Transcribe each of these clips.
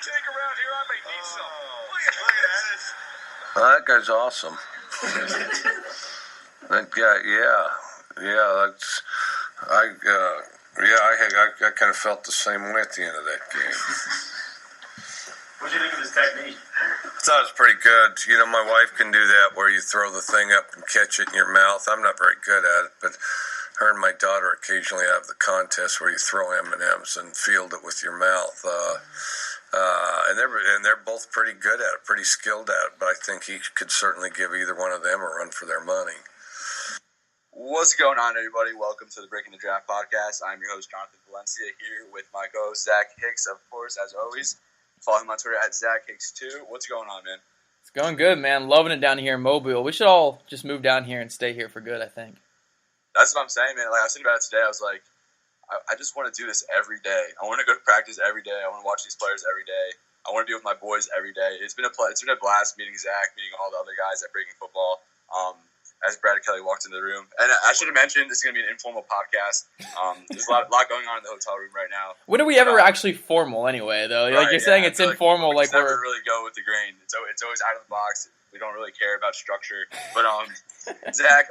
Take around here, I may need some. Look at this. That guy's awesome. That guy, I kind of felt the same way at the end of that game. What do you think of his technique? I thought it was pretty good. You know, my wife can do that where you throw the thing up and catch it in your mouth. I'm not very good at it, but her and my daughter occasionally have the contest where you throw M&Ms and field it with your mouth. And they're both pretty good at it, pretty skilled at it, but I think he could certainly give either one of them a run for their money. What's going on, everybody? Welcome to the Breaking the Draft podcast. I'm your host, Jonathan Valencia, here with my co-host, Zach Hicks, of course, as always. Follow him on Twitter at ZachHicks2. What's going on, man? It's going good, man. Loving it down here in Mobile. We should all just move down here and stay here for good, I think. That's what I'm saying, man. Like, I was thinking about it today. I was like, I just want to do this every day. I want to go to practice every day. I want to watch these players every day. I want to be with my boys every day. It's been a blast meeting Zach, meeting all the other guys at Breaking Football. As Brad Kelly walked into the room. And I should have mentioned, this is going to be an informal podcast. There's a lot going on in the hotel room right now. When are we ever actually formal anyway, though? Like, you're saying it's informal. We never really go with the grain. It's always out of the box. We don't really care about structure. But, Zach,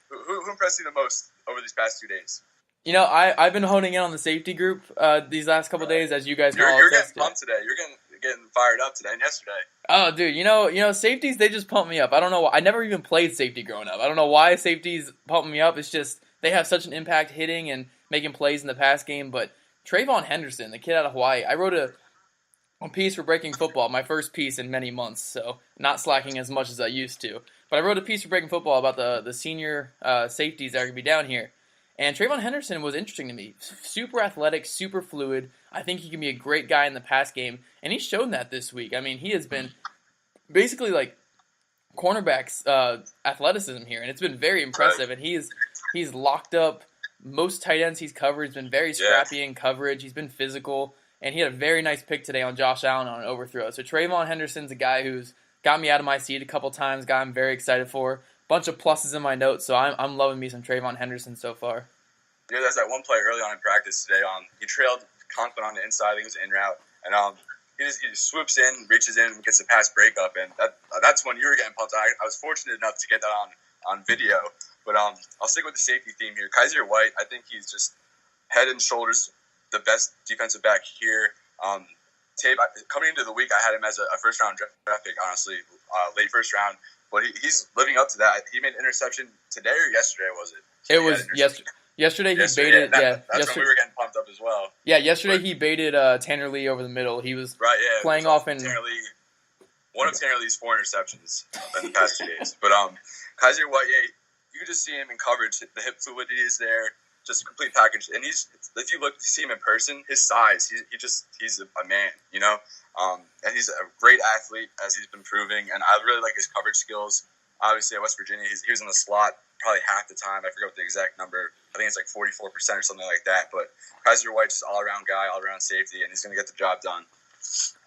who impressed you the most over these past 2 days? You know, I've been honing in on the safety group these last couple days, as you guys know. You're getting pumped today. You're getting fired up today and yesterday. Oh, dude, you know, safeties, they just pump me up. I don't know why. I never even played safety growing up. I don't know why safeties pump me up. It's just they have such an impact hitting and making plays in the pass game. But Trayvon Henderson, the kid out of Hawaii, I wrote a piece for Breaking Football, my first piece in many months, so not slacking as much as I used to. But I wrote a piece for Breaking Football about the senior safeties that are going to be down here. And Trayvon Henderson was interesting to me. Super athletic, super fluid. I think he can be a great guy in the pass game. And he's shown that this week. I mean, he has been basically like cornerback's athleticism here. And it's been very impressive. And he's locked up most tight ends he's covered. He's been very scrappy in coverage. He's been physical. And he had a very nice pick today on Josh Allen on an overthrow. So Trayvon Henderson's a guy who's got me out of my seat a couple times, guy I'm very excited for. Bunch of pluses in my notes, so I'm loving me some Trayvon Henderson so far. Yeah, there's that one play early on in practice today. He trailed Conklin on the inside. I think it was an in-route. And he just swoops in, reaches in, and gets a pass breakup. And that's when you were getting pumped. I was fortunate enough to get that on video. But I'll stick with the safety theme here. Kaiser White, I think he's just head and shoulders the best defensive back here. Coming into the week, I had him as a first-round draft pick, honestly, late first round. But he's living up to that. He made an interception today or yesterday, was it? It was yesterday. He baited. That's when we were getting pumped up as well. Yeah, yesterday he baited Tanner Lee over the middle. He was playing off in one of Tanner Lee's 4 interceptions in the past 2 days. But Kaiser White, you can just see him in coverage. The hip fluidity is there, just a complete package. And if you see him in person, his size, he's a man, you know. And he's a great athlete, as he's been proving, and I really like his coverage skills. Obviously, at West Virginia, he was in the slot probably half the time. I forget what the exact number. I think it's like 44% or something like that. But Kaiser White's just all-around guy, all-around safety, and he's going to get the job done.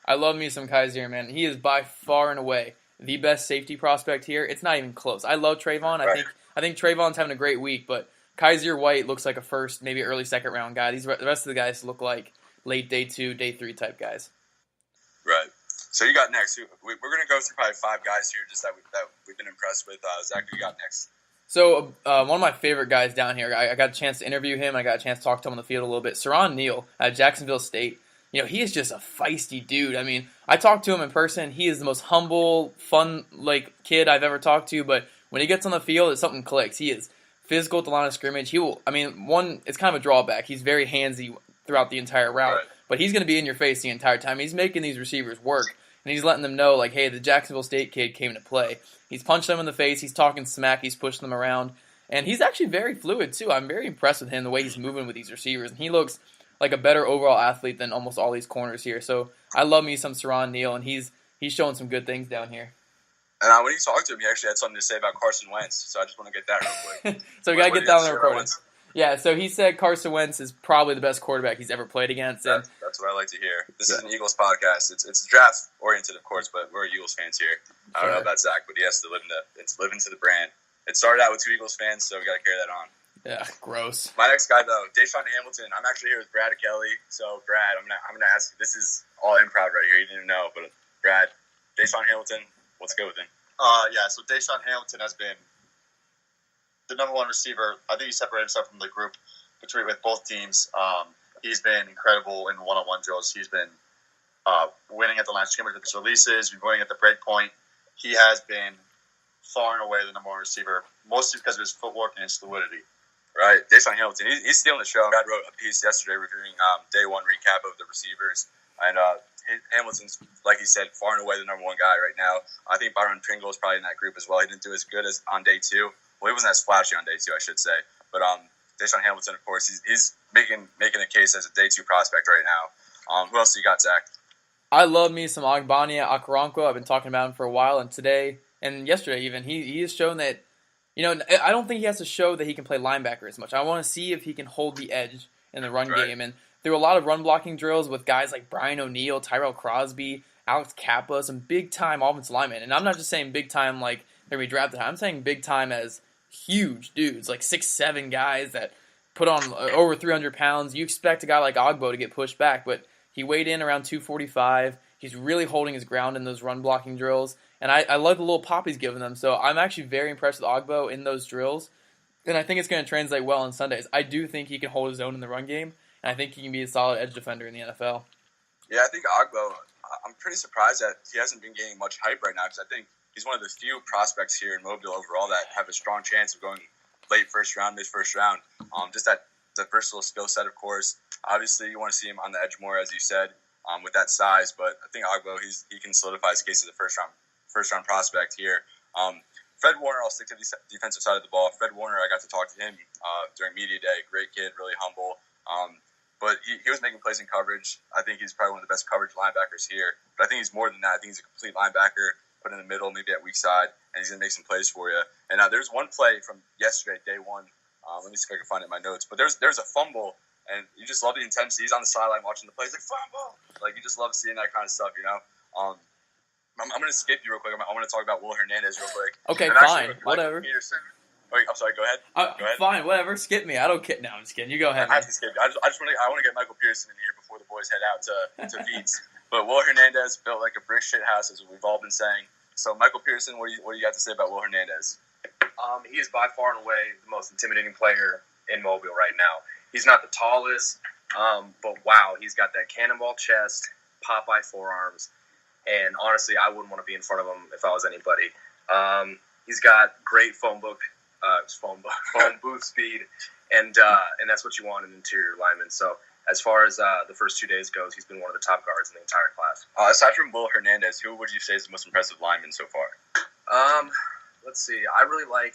I love me some Kaiser, man. He is by far and away the best safety prospect here. It's not even close. I love Trayvon. Right. I think Trayvon's having a great week, but Kaiser White looks like a first, maybe early second-round guy. The rest of the guys look like late day 2, day 3 type guys. Right. So you got next. We're going to go through probably 5 guys here just that we've been impressed with. Zach, who you got next? So one of my favorite guys down here, I got a chance to interview him. I got a chance to talk to him on the field a little bit. Saran Neal at Jacksonville State. You know, he is just a feisty dude. I mean, I talked to him in person. He is the most humble, fun kid I've ever talked to. But when he gets on the field, something clicks. He is physical at the line of scrimmage. It's kind of a drawback. He's very handsy throughout the entire route. Right. But he's going to be in your face the entire time. He's making these receivers work. And he's letting them know, hey, the Jacksonville State kid came to play. He's punched them in the face. He's talking smack. He's pushing them around. And he's actually very fluid, too. I'm very impressed with him, the way he's moving with these receivers. And he looks like a better overall athlete than almost all these corners here. So I love me some Saran Neal, and he's showing some good things down here. And when you talked to him, he actually had something to say about Carson Wentz. So I just want to get that real quick. So we got to get down on the recording. Yeah, so he said Carson Wentz is probably the best quarterback he's ever played against. That's what I like to hear. This is an Eagles podcast. It's draft-oriented, of course, but we're Eagles fans here. I don't know about Zach, but he has to live into the brand. It started out with 2 Eagles fans, so we got to carry that on. Yeah, gross. My next guy though, Deshaun Hamilton. I'm actually here with Brad Kelly. So Brad, I'm gonna ask you. This is all improv right here. You didn't even know, but Brad, Deshaun Hamilton. What's good with him? Yeah, so Deshaun Hamilton has been the number one receiver. I think he separated himself from the group with both teams. He's been incredible in one-on-one drills. He's been winning at the line of scrimmage with his releases, been winning at the break point. He has been far and away the number one receiver, mostly because of his footwork and his fluidity. Right, Deshaun Hamilton. He's stealing the show. Brad wrote a piece yesterday reviewing day one recap of the receivers, and Hamilton's, like he said, far and away the number one guy right now. I think Byron Pringle is probably in that group as well. He didn't do as good as on day two. Well, he wasn't as flashy on day two, I should say. But Deshaun Hamilton, of course, he's making a case as a day two prospect right now. Who else do you got, Zach? I love me some Agbania Okoronkwo. I've been talking about him for a while, and today and yesterday even, he has shown that, I don't think he has to show that he can play linebacker as much. I want to see if he can hold the edge in the run game. And there were a lot of run blocking drills with guys like Brian O'Neill, Tyrell Crosby, Alex Kappa, some big-time offensive linemen. And I'm not just saying big-time like they're going to be drafted. I'm saying big-time as huge dudes, like 6'7" guys that put on over 300 pounds. You expect a guy like Ogbo to get pushed back, but he weighed in around 245. He's really holding his ground in those run blocking drills. And I love the little pop he's giving them. So I'm actually very impressed with Ogbo in those drills. And I think it's going to translate well on Sundays. I do think he can hold his own in the run game. And I think he can be a solid edge defender in the NFL. Yeah, I think Ogbo, I'm pretty surprised that he hasn't been getting much hype right now, because I think he's one of the few prospects here in Mobile overall that have a strong chance of going late first round, mid first round. Just that the versatile skill set, of course. Obviously, you want to see him on the edge more, as you said, with that size. But I think Ogbo, he can solidify his case as a first round prospect here. Fred Warner, I'll stick to the defensive side of the ball. Fred Warner, I got to talk to him during media day. Great kid, really humble. But he was making plays in coverage. I think he's probably one of the best coverage linebackers here. But I think he's more than that. I think he's a complete linebacker, put in the middle, maybe at weak side, and he's going to make some plays for you. And there's one play from yesterday, day one. Let me see if I can find it in my notes. But there's a fumble, and you just love the intensity. He's on the sideline watching the plays, like, fumble! Like, you just love seeing that kind of stuff, I'm going to skip you real quick. I want to talk about Will Hernandez real quick. Okay, and fine. Whatever. Peterson. Wait, I'm sorry. Go ahead. Go ahead. Fine, whatever. Skip me. I don't care. No, I'm just kidding. You go ahead. I have to skip you. I want to get Michael Pearson in here before the boys head out to Veets. But Will Hernandez built like a brick shit house, as we've all been saying. So, Michael Pearson, what do you got to say about Will Hernandez? He is by far and away the most intimidating player in Mobile right now. He's not the tallest, but wow, he's got that cannonball chest, Popeye forearms, and honestly, I wouldn't want to be in front of him if I was anybody. He's got great phone booth speed, and that's what you want in an interior lineman. So as far as the first 2 days goes, he's been one of the top guards in the entire class. Aside from Will Hernandez, who would you say is the most impressive lineman so far? Let's see. I really like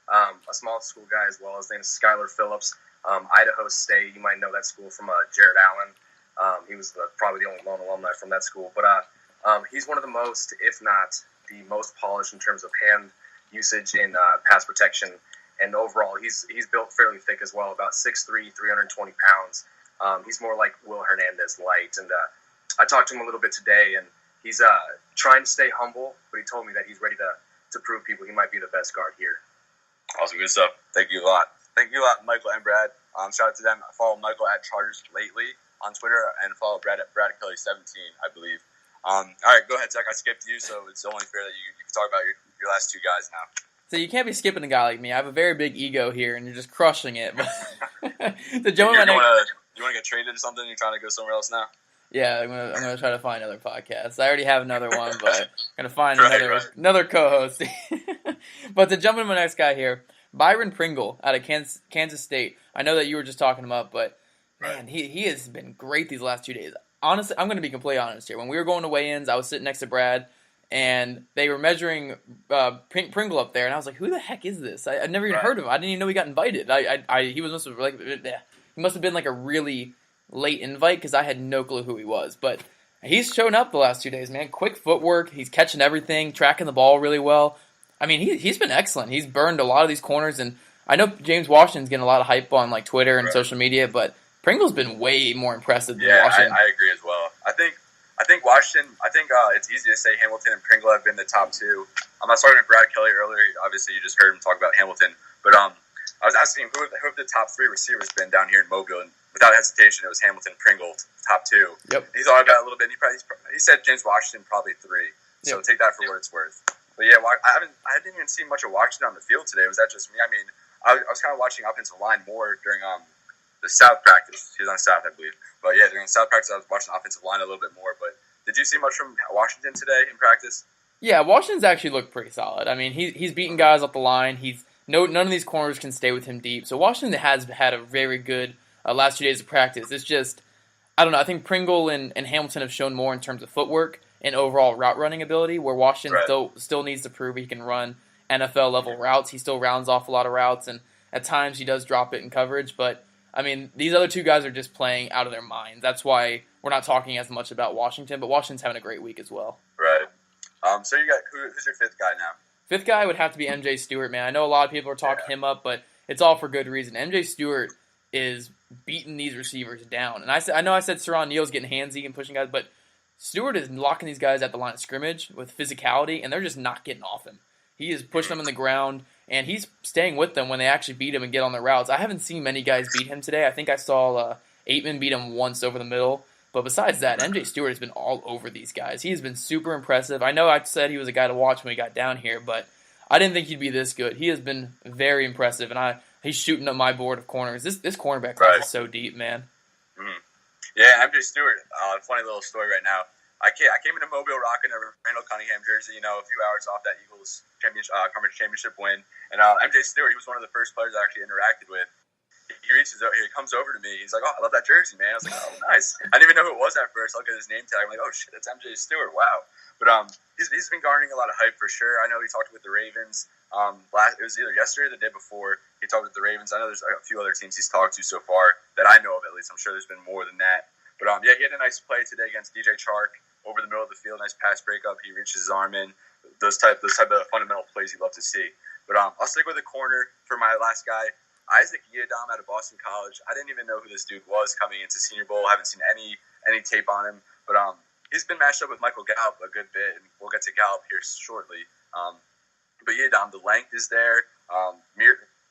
a small school guy as well. His name is Skylar Phillips, Idaho State. You might know that school from Jared Allen. He was probably the only lone alumni from that school. But he's one of the most, if not the most polished in terms of hand usage in pass protection. And overall, he's built fairly thick as well, about 6'3", 320 pounds. He's more like Will Hernandez light. And I talked to him a little bit today, and he's trying to stay humble, but he told me that he's ready to prove people he might be the best guard here. Awesome, good stuff. Thank you a lot. Thank you a lot, Michael and Brad. Shout out to them. I follow Michael at Chargers lately on Twitter, and follow Brad at Brad Kelly 17, I believe. All right, go ahead, Zach. I skipped you, so it's only fair that you can talk about your last two guys now. So you can't be skipping a guy like me. I have a very big ego here, and you're just crushing it. The gentleman, you want to get traded or something? You're trying to go somewhere else now? Yeah, I'm gonna try to find another podcast. I already have another one, but I'm gonna find Right. another co-host. But to jump into my next guy here, Byron Pringle out of Kansas State. I know that you were just talking him up, but man, he has been great these last 2 days. Honestly, I'm gonna be completely honest here. When we were going to weigh-ins, I was sitting next to Brad, and they were measuring Pringle up there, and I was like, "Who the heck is this?" I'd never even heard of him. I didn't even know he got invited. He must have been like a really late invite because I had no clue who he was. But he's shown up the last 2 days, man. Quick footwork. He's catching everything, tracking the ball really well. I mean, he's been excellent. He's burned a lot of these corners, and I know James Washington's getting a lot of hype on like Twitter and social media, but Pringle's been way more impressive than Washington. I agree as well. I think Washington. It's easy to say Hamilton and Pringle have been the top two. I was talking to Brad Kelly earlier. Obviously, you just heard him talk about Hamilton, but I was asking who have the top 3 receivers been down here in Mobile, and without hesitation, it was Hamilton, Pringle, top 2. Yep. He thought about it a little bit. He said James Washington probably 3. So take that for what it's worth. But yeah, I didn't even see much of Washington on the field today. Was that just me? I mean, I was kind of watching offensive line more during the South practice. He was on South, I believe. But yeah, during South practice, I was watching offensive line a little bit more. But did you see much from Washington today in practice? Yeah, Washington's actually looked pretty solid. I mean, he's beating guys off the line. None of these corners can stay with him deep. So Washington has had a very good last 2 days of practice. It's just, I don't know. I think Pringle and Hamilton have shown more in terms of footwork and overall route running ability, where Washington still needs to prove he can run NFL level routes. He still rounds off a lot of routes, and at times he does drop it in coverage. But I mean, these other 2 guys are just playing out of their minds. That's why we're not talking as much about Washington. But Washington's having a great week as well. Right. So you got who's your 5th guy now? 5th guy would have to be MJ Stewart, man. I know a lot of people are talking him up, but it's all for good reason. MJ Stewart is beating these receivers down. And I know I said Saron Neal's getting handsy and pushing guys, but Stewart is locking these guys at the line of scrimmage with physicality, and they're just not getting off him. He is pushing them in the ground, and he's staying with them when they actually beat him and get on their routes. I haven't seen many guys beat him today. I think I saw Aitman beat him once over the middle. But besides that, MJ Stewart has been all over these guys. He has been super impressive. I know I said he was a guy to watch when we got down here, but I didn't think he'd be this good. He has been very impressive, and he's shooting up my board of corners. This cornerback class is so deep, man. Mm-hmm. Yeah, MJ Stewart. Funny little story right now. I came into Mobile rocking a Randall Cunningham jersey, a few hours off that Eagles conference championship win. And MJ Stewart, he was one of the first players I actually interacted with. He comes over to me. He's like, "Oh, I love that jersey, man." I was like, "Oh, nice." I didn't even know who it was at first. I look at his name tag. I'm like, "Oh shit, that's MJ Stewart." Wow. But he's been garnering a lot of hype for sure. I know he talked with the Ravens. It was either yesterday or the day before. He talked with the Ravens. I know there's a few other teams he's talked to so far that I know of, at least. I'm sure there's been more than that. But yeah, he had a nice play today against DJ Chark over the middle of the field. Nice pass breakup. He reaches his arm in. Those type of fundamental plays you love to see. But I'll stick with the corner for my last guy. Isaac Yiadom out of Boston College. I didn't even know who this dude was coming into Senior Bowl. I haven't seen any tape on him. But he's been matched up with Michael Gallup a good bit, and we'll get to Gallup here shortly. But Yiadom, the length is there.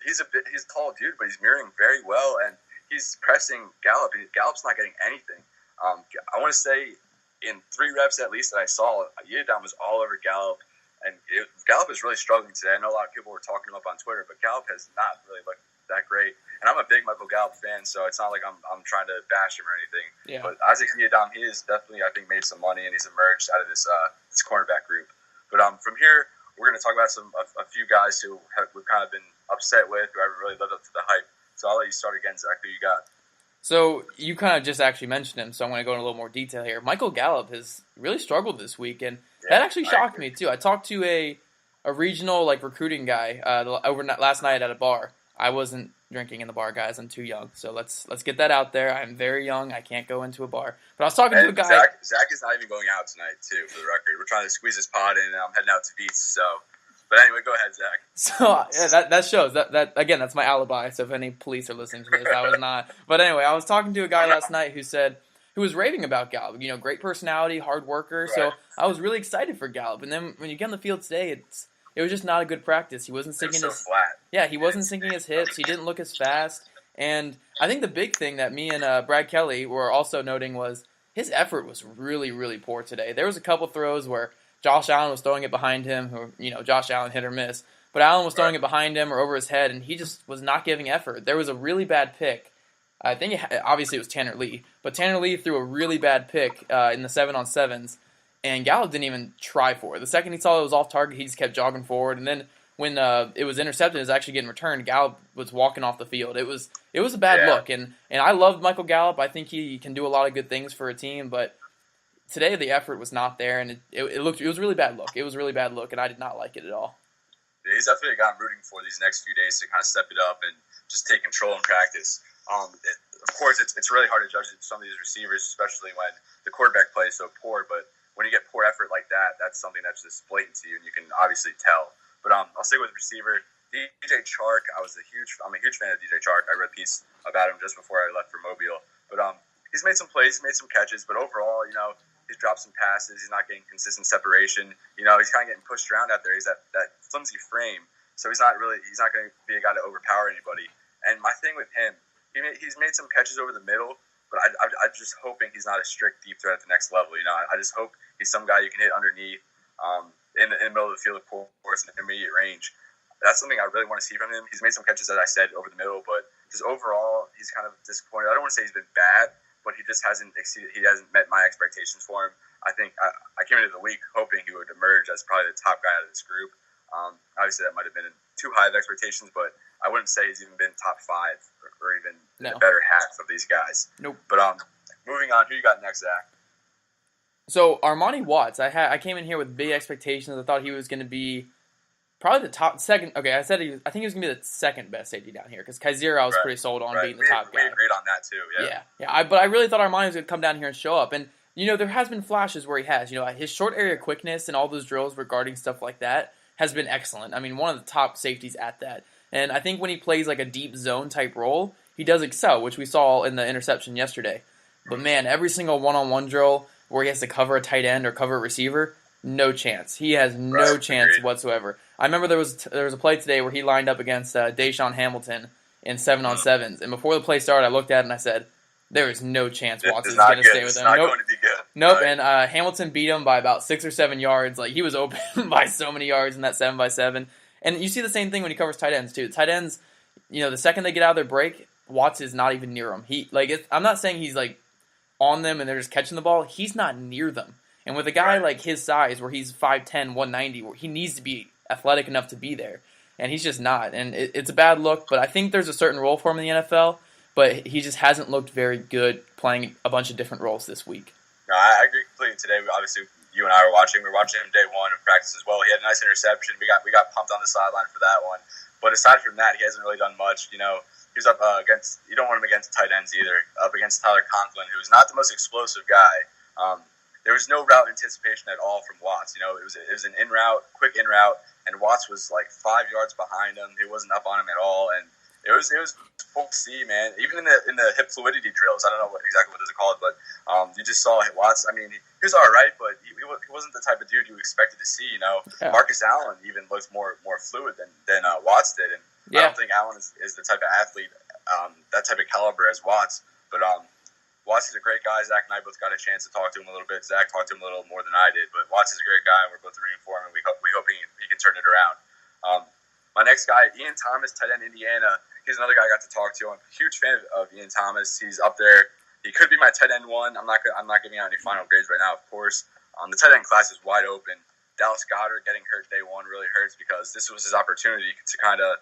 He's a tall dude, but he's mirroring very well, and he's pressing Gallup. Gallup's not getting anything. I want to say in 3 reps at least that I saw, Yiadom was all over Gallup. And Gallup is really struggling today. I know a lot of people were talking him up on Twitter, but Gallup has not really looked that great. And I'm a big Michael Gallup fan, so it's not like I'm trying to bash him or anything. Yeah. But Isaac Yiadom, he is definitely, I think, made some money, and he's emerged out of this cornerback group. But from here, we're going to talk about a few guys who we've kind of been upset with, who haven't really lived up to the hype. So I'll let you start again, Zach. Who you got? So you kind of just actually mentioned him, so I'm going to go into a little more detail here. Michael Gallup has really struggled this week, and that actually shocked me too. I talked to a regional recruiting guy last night at a bar. I wasn't drinking in the bar, guys. I'm too young, so let's get that out there. I'm very young. I can't go into a bar. But I was talking to a guy. Zach is not even going out tonight, too. For the record, we're trying to squeeze this pod in, and I'm heading out to Beats. So, but anyway, go ahead, Zach. So yeah, that shows that again. That's my alibi. So if any police are listening to this, I was not. But anyway, I was talking to a guy last night who was raving about Gallup. Great personality, hard worker. Right. So I was really excited for Gallup. And then when you get on the field today, it was just not a good practice. He wasn't sinking flat. Yeah, he wasn't sinking his hips. He didn't look as fast. And I think the big thing that me and Brad Kelly were also noting was his effort was really, really poor today. There was a couple throws where Josh Allen was throwing it behind him. Josh Allen hit or miss. But Allen was throwing it behind him or over his head, and he just was not giving effort. There was a really bad pick. I think obviously it was Tanner Lee. But Tanner Lee threw a really bad pick in the 7-on-7s. And Gallup didn't even try for it. The second he saw it was off target, he just kept jogging forward. And then when it was intercepted, it was actually getting returned, Gallup was walking off the field. It was a bad look. And I loved Michael Gallup. I think he can do a lot of good things for a team. But today the effort was not there, and it was a really bad look. It was a really bad look, and I did not like it at all. Yeah, he's definitely a guy I'm rooting for these next few days to kind of step it up and just take control in practice. Of course, it's really hard to judge some of these receivers, especially when the quarterback play is so poor. But when you get poor effort like that, that's something that's just blatant to you, and you can obviously tell. But I'll stick with receiver. DJ Chark, I'm a huge fan of DJ Chark. I read a piece about him just before I left for Mobile. But he's made some plays, he's made some catches, but overall, he's dropped some passes. He's not getting consistent separation. He's kind of getting pushed around out there. He's that flimsy frame. so he's not going to be a guy to overpower anybody. And my thing with him, he's made some catches over the middle, but I'm just hoping he's not a strict deep threat at the next level. I just hope he's some guy you can hit underneath, in the middle of the field, of course, in intermediate range. That's something I really want to see from him. He's made some catches, as I said, over the middle, but just overall, he's kind of disappointed. I don't want to say he's been bad, but he just hasn't exceeded. He hasn't met my expectations for him. I think I came into the week hoping he would emerge as probably the top guy out of this group. Obviously, that might have been too high of expectations, but I wouldn't say he's even been top 5 or even the better half of these guys. Nope. But moving on, who you got next, Zach? So Armani Watts, I came in here with big expectations. I thought he was going to be probably the top second. Okay, I think he was going to be the second best safety down here because Kaiser I was pretty sold on being the top guy. We agreed on that too. Yeah. But I really thought Armani was going to come down here and show up. And there has been flashes where he has. His short area quickness and all those drills regarding stuff like that has been excellent. I mean, one of the top safeties at that. And I think when he plays like a deep zone type role, he does excel, which we saw in the interception yesterday. But man, every single one-on-one drill where he has to cover a tight end or cover a receiver, no chance. He has no chance whatsoever. I remember there was a play today where he lined up against Deshaun Hamilton in 7-on-7s, and before the play started, I looked at it and I said, "There is no chance Watson is going to stay with him." It's not going to be good. Nope. Right. And Hamilton beat him by about 6 or 7 yards. Like he was open by so many yards in that 7x7. And you see the same thing when he covers tight ends too. Tight ends, the second they get out of their break, Watts is not even near them. I'm not saying he's like on them and they're just catching the ball. He's not near them. And with a guy like his size, where he's 5'10", 190, where he needs to be athletic enough to be there, and he's just not. And it's a bad look, but I think there's a certain role for him in the NFL, but he just hasn't looked very good playing a bunch of different roles this week. No, I agree completely. Today, obviously, you and I were watching. We were watching him day one of practice as well. He had a nice interception. We got pumped on the sideline for that one. But aside from that, he hasn't really done much. He was up against. You don't want him against tight ends either. Up against Tyler Conklin, who's not the most explosive guy. There was no route anticipation at all from Watts. It was an in route, quick in route, and Watts was like 5 yards behind him. He wasn't up on him at all, and it was full to see, man. Even in the hip fluidity drills, I don't know exactly what those are called, but you just saw Watts. I mean, he was all right, but he wasn't the type of dude you expected to see. Yeah. Marcus Allen even looked more fluid than Watts did, and I don't think Allen is the type of athlete, that type of caliber as Watts, but Watts is a great guy. Zach and I both got a chance to talk to him a little bit. Zach talked to him a little more than I did, but Watts is a great guy, and we're both rooting for him, and we hope he can turn it around. My next guy, Ian Thomas, tight end, Indiana. He's another guy I got to talk to. I'm a huge fan of Ian Thomas. He's up there. He could be my tight end 1. I'm not giving out any final grades right now, of course. The tight end class is wide open. Dallas Goedert getting hurt day 1 really hurts because this was his opportunity to kind of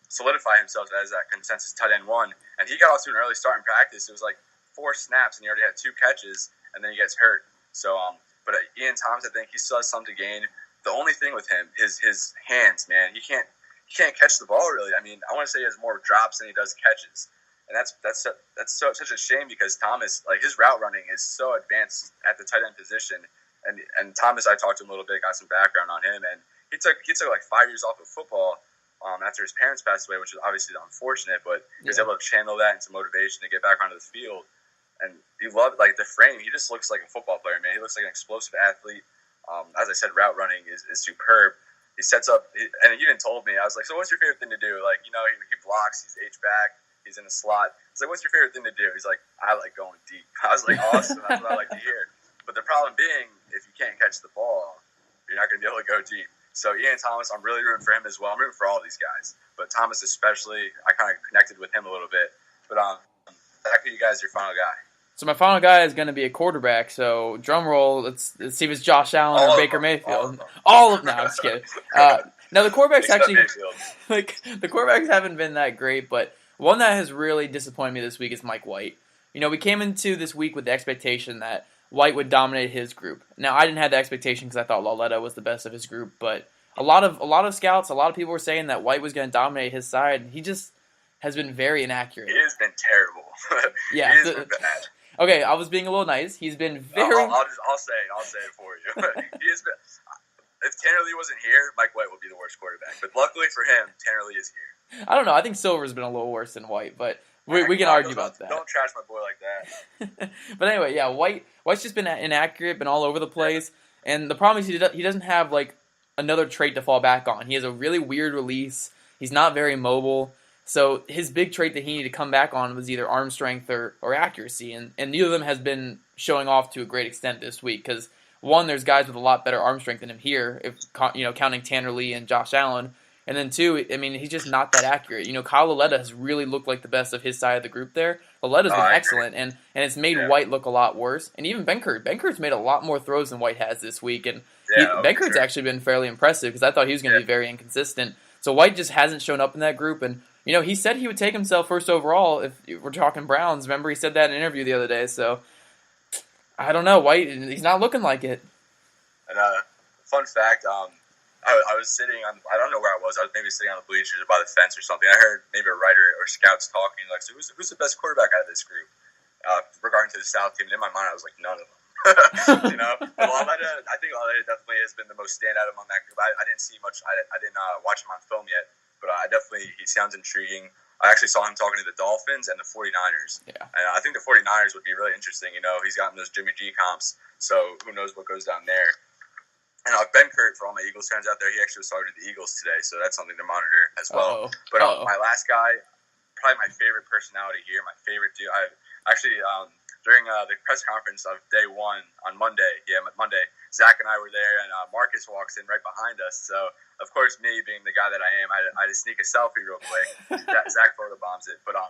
solidify himself as that consensus tight end 1. And he got off to an early start in practice. It was like 4 snaps, and he already had 2 catches, and then he gets hurt. So, but Ian Thomas, I think he still has something to gain. The only thing with him is his hands, man. He can't catch the ball really. I mean, I want to say he has more drops than he does catches, and that's such a shame because Thomas, like his route running is so advanced at the tight end position. And Thomas, I talked to him a little bit, got some background on him, and he took like 5 years off of football after his parents passed away, which is obviously unfortunate. But he was able to channel that into motivation to get back onto the field. And he loved like the frame. He just looks like a football player, man. He looks like an explosive athlete. As I said, route running is superb. He sets up, and he even told me, I was like, so what's your favorite thing to do? Like, he blocks, he's H-back, he's in the slot. He's like, what's your favorite thing to do? He's like, I like going deep. I was like, awesome, that's what I like to hear. But the problem being, if you can't catch the ball, you're not going to be able to go deep. So Ian Thomas, I'm really rooting for him as well. I'm rooting for all these guys. But Thomas especially, I kind of connected with him a little bit. But Zach, you guys, your final guy. So my final guy is going to be a quarterback. So drum roll. Let's see if it's Josh Allen or Baker Mayfield. All of them. No, I'm just kidding. Now the quarterbacks actually, the quarterbacks haven't been that great, but one that has really disappointed me this week is Mike White. We came into this week with the expectation that White would dominate his group. Now I didn't have the expectation because I thought Lauletta was the best of his group, but a lot of scouts, a lot of people were saying that White was going to dominate his side. He just has been very inaccurate. He has been terrible. Yeah. He has been bad. Okay, I was being a little nice. He's been very. I'll say it for you. He has been. If Tanner Lee wasn't here, Mike White would be the worst quarterback. But luckily for him, Tanner Lee is here. I don't know. I think Silver's been a little worse than White, but we can argue about that. Don't trash my boy like that. But anyway, yeah, White's just been inaccurate, been all over the place, and the problem is he doesn't have like another trait to fall back on. He has a really weird release. He's not very mobile. So his big trait that he needed to come back on was either arm strength or accuracy, and neither of them has been showing off to a great extent this week. Because one, there's guys with a lot better arm strength than him here, if counting Tanner Lee and Josh Allen, and then two, I mean, he's just not that accurate. Kyle Laletta has really looked like the best of his side of the group there. Laletta's been excellent, and it's made White look a lot worse, and even Benkert's made a lot more throws than White has this week, and Benkert's actually been fairly impressive because I thought he was going to be very inconsistent. So White just hasn't shown up in that group, and he said he would take himself first overall if we're talking Browns. Remember, he said that in an interview the other day. So I don't know. White, he's not looking like it. And fun fact, I was sitting on, I don't know where I was maybe sitting on the bleachers or by the fence or something. I heard maybe a writer or scouts talking, like, so who's the best quarterback out of this group regarding to the South team? And in my mind, I was like, none of them. But I think Laletta definitely has been the most standout among that group. I didn't see much. I didn't watch him on film yet. But he sounds intriguing. I actually saw him talking to the Dolphins and the 49ers. Yeah. And I think the 49ers would be really interesting. He's gotten those Jimmy G comps, so who knows what goes down there. And Benkert, for all my Eagles fans out there, he actually started the Eagles today, so that's something to monitor as well. But my last guy, probably my favorite personality here, my favorite dude. I actually, during the press conference of day one on Monday, Zach and I were there, and Marcus walks in right behind us. So, of course, me being the guy that I am, I just sneak a selfie real quick. Zach photobombs it, but I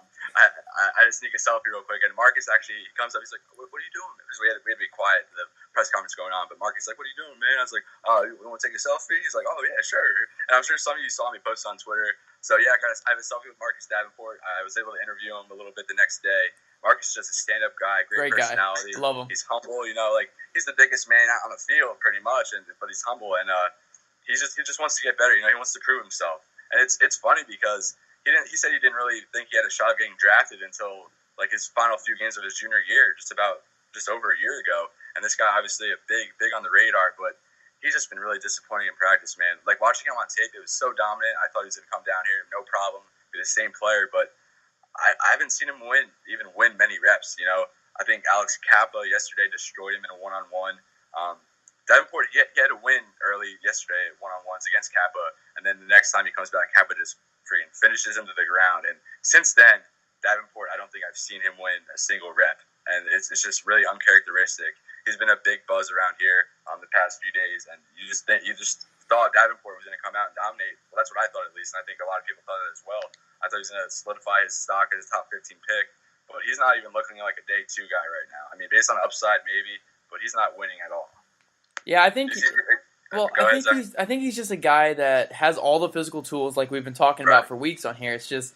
just sneak a selfie real quick, and Marcus actually comes up. He's like, "What are you doing?" Because we had to be quiet. The press conference going on, but Marcus is like, "What are you doing, man?" I was like, "Oh, you want to take a selfie?" He's like, "Oh yeah, sure." And I'm sure some of you saw me post on Twitter. So yeah, guys, I have a selfie with Marcus Davenport. I was able to interview him a little bit the next day. Marcus is just a stand-up guy, great personality. Guy. Love him. He's humble, he's the biggest man out on the field pretty much, but he's humble, and he just wants to get better. He wants to prove himself. And it's funny because he said he didn't really think he had a shot of getting drafted until like his final few games of his junior year, just over a year ago. And this guy obviously a big on the radar, but he's just been really disappointing in practice, man. Like watching him on tape, it was so dominant. I thought he was going to come down here, no problem, be the same player, but I haven't seen him win many reps. I think Alex Kappa yesterday destroyed him in a one-on-one. Davenport, he had to win early yesterday at one-on-ones against Kappa, and then the next time he comes back, Kappa just freaking finishes him to the ground. And since then, Davenport, I don't think I've seen him win a single rep, and it's just really uncharacteristic. He's been a big buzz around here the past few days, and you just thought Davenport was going to come out and dominate. Well, that's what I thought at least, and I think a lot of people thought that as well. I thought he was going to solidify his stock as a top 15 pick, but he's not even looking like a day 2 guy right now. I mean, based on upside, maybe, but he's not winning at all. Yeah, I think. I think he's just a guy that has all the physical tools, like we've been talking about for weeks on here. It's just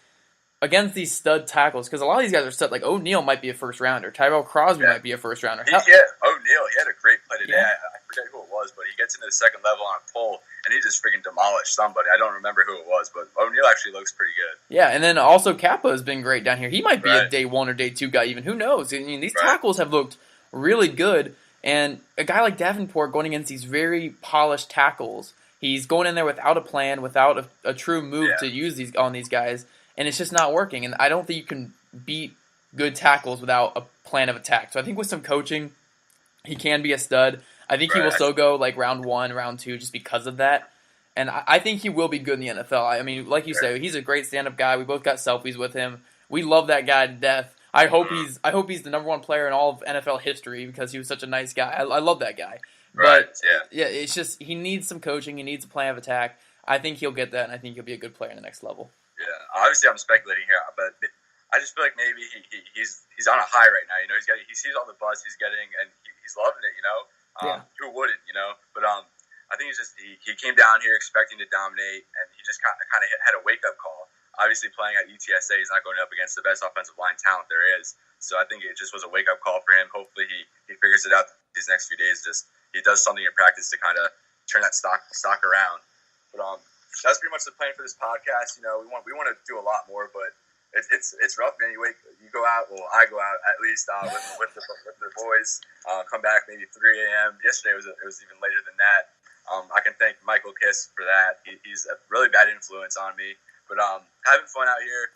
against these stud tackles, because a lot of these guys are stud. Like O'Neal might be a first rounder. Tyrell Crosby might be a first rounder. O'Neal, he had a great play today. Yeah. I forget who it was, but he gets into the second level on a pull, and he just freaking demolished somebody. I don't remember who it was, but O'Neal actually looks pretty good. Yeah, and then also Kappa has been great down here. He might be a day 1 or day 2 guy even. Who knows? I mean, these tackles have looked really good, and a guy like Davenport going against these very polished tackles, he's going in there without a plan, without a true move to use on these guys, and it's just not working. And I don't think you can beat good tackles without a plan of attack. So I think with some coaching, he can be a stud. I think he will still go like round 1, round 2 just because of that. And I think he will be good in the NFL. I mean, like you say, he's a great stand-up guy. We both got selfies with him. We love that guy to death. I hope he's the number 1 player in all of NFL history because he was such a nice guy. I love that guy. But it's just he needs some coaching. He needs a plan of attack. I think he'll get that, and I think he'll be a good player in the next level. Yeah, obviously I'm speculating here, but I just feel like maybe he's on a high right now. He sees all the buzz he's getting, and he's loving it. Who wouldn't? But I think he came down here expecting to dominate, and he just kind of had a wake up call. Obviously, playing at UTSA, he's not going up against the best offensive line talent there is. So I think it just was a wake up call for him. Hopefully, he figures it out these next few days. He does something in practice to kind of turn that stock around. But that's pretty much the plan for this podcast. We want to do a lot more, but it's rough, man. You go out. Well, I go out at least with the boys. Come back maybe 3 a.m. Yesterday it was even later than that. I can thank Michael Kiss for that. He's a really bad influence on me. But having fun out here.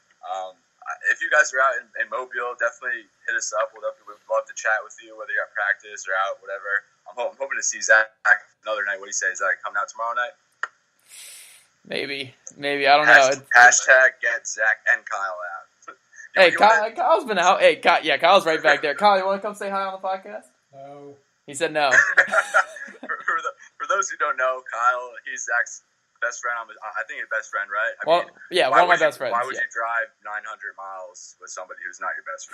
if you guys are out in Mobile, definitely hit us up. We'd love to chat with you, whether you're at practice or out, whatever. I'm hoping to see Zach another night. What do you say? Is Zach coming out tomorrow night? Maybe. I don't know. Hashtag get Zach and Kyle out. Hey, Kyle's been out. Hey, Kyle's right back there. Kyle, you want to come say hi on the podcast? No. He said no. for those who don't know, Kyle, he's Zach's best friend. I think his best friend, right? One of my best friends. Why would you drive 900 miles with somebody who's not your best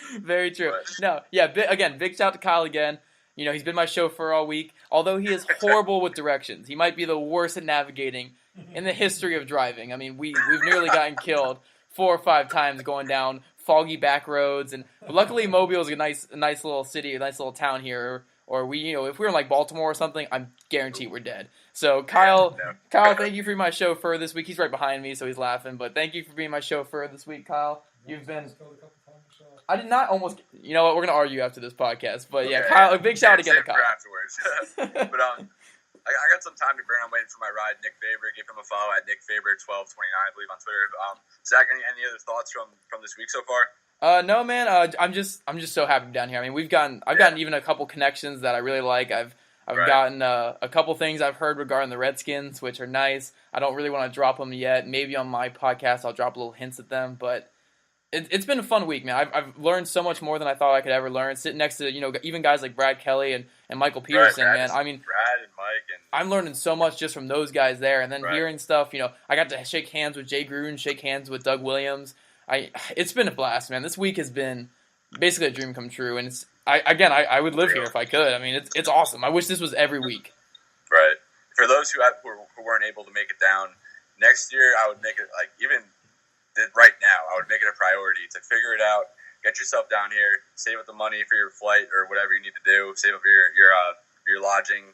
friend? Very true. No, yeah. Big shout out to Kyle again. You know, he's been my chauffeur all week. Although he is horrible with directions, he might be the worst at navigating in the history of driving. I mean, we've nearly gotten killed 4 or 5 times going down foggy back roads, and luckily Mobile is a nice little city, a nice little town here. Or if we were in like Baltimore or something, I'm guaranteed we're dead. So Kyle, thank you for being my chauffeur this week. He's right behind me, so he's laughing. But thank you for being my chauffeur this week, Kyle. You've been. I did not almost. You know what? We're gonna argue after this podcast. But yeah, Kyle, a big shout out again to Kyle. Afterwards. But I got some time to burn. I'm waiting for my ride. Nick Faber, give him a follow at Nick Faber 1229, I believe, on Twitter. Zach, any other thoughts from this week so far? No, man. I'm just so happy to be down here. I mean, I've gotten even a couple connections that I really like. I've gotten a couple things I've heard regarding the Redskins, which are nice. I don't really want to drop them yet. Maybe on my podcast I'll drop little hints at them, but it's been a fun week, man. I've learned so much more than I thought I could ever learn. Sitting next to even guys like Brad Kelly and Michael Peterson, man. I mean, Brad and Mike and I'm learning so much just from those guys there, and then hearing stuff. I got to shake hands with Jay Gruden, shake hands with Doug Williams. It's been a blast, man. This week has been basically a dream come true, and I would live here if I could. I mean, it's awesome. I wish this was every week. Right. For those who weren't able to make it down next year, I would make it right now. I would make it a priority to figure it out. Get yourself down here. Save up the money for your flight or whatever you need to do. Save up your lodging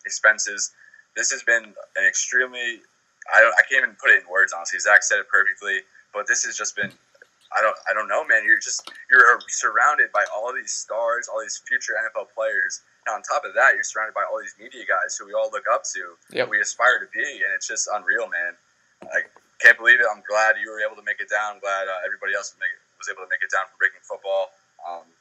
expenses. This has been an extremely. I can't even put it in words. Honestly, Zach said it perfectly. But this has just been, I don't know, man. You're surrounded by all these stars, all these future NFL players. And on top of that, you're surrounded by all these media guys who we all look up to, who we aspire to be, and it's just unreal, man. I can't believe it. I'm glad you were able to make it down. I'm glad everybody else was able to make it down from Breaking Football.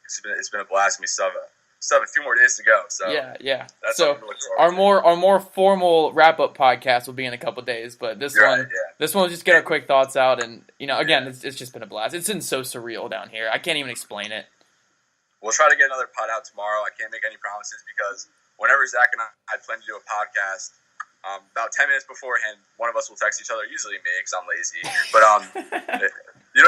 It's been a blast. We still have a few more days to go. So yeah. That's so our more formal wrap up podcast will be in a couple days, but this one will just get our quick thoughts out, and again, it's just been a blast. It's been so surreal down here. I can't even explain it. We'll try to get another pod out tomorrow. I can't make any promises because whenever Zach and I plan to do a podcast, about 10 minutes beforehand, one of us will text each other. Usually me, because I'm lazy. But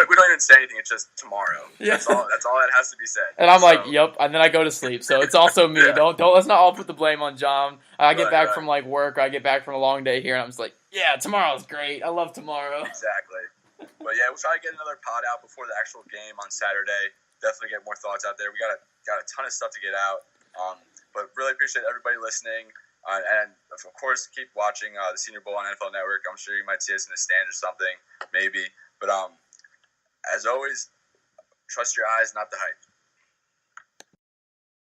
we don't even say anything. It's just tomorrow. Yeah. That's all that has to be said. And I'm like, yep. And then I go to sleep. So it's also me. Don't let's not all put the blame on John. I get back from like work. I get back from a long day here, and I'm just like, yeah, tomorrow's great. I love tomorrow. Exactly. But yeah, we'll try to get another pod out before the actual game on Saturday. Definitely get more thoughts out there. We got a ton of stuff to get out. But really appreciate everybody listening. And of course, keep watching the Senior Bowl on NFL Network. I'm sure you might see us in the stands or something, maybe. But as always, trust your eyes, not the hype.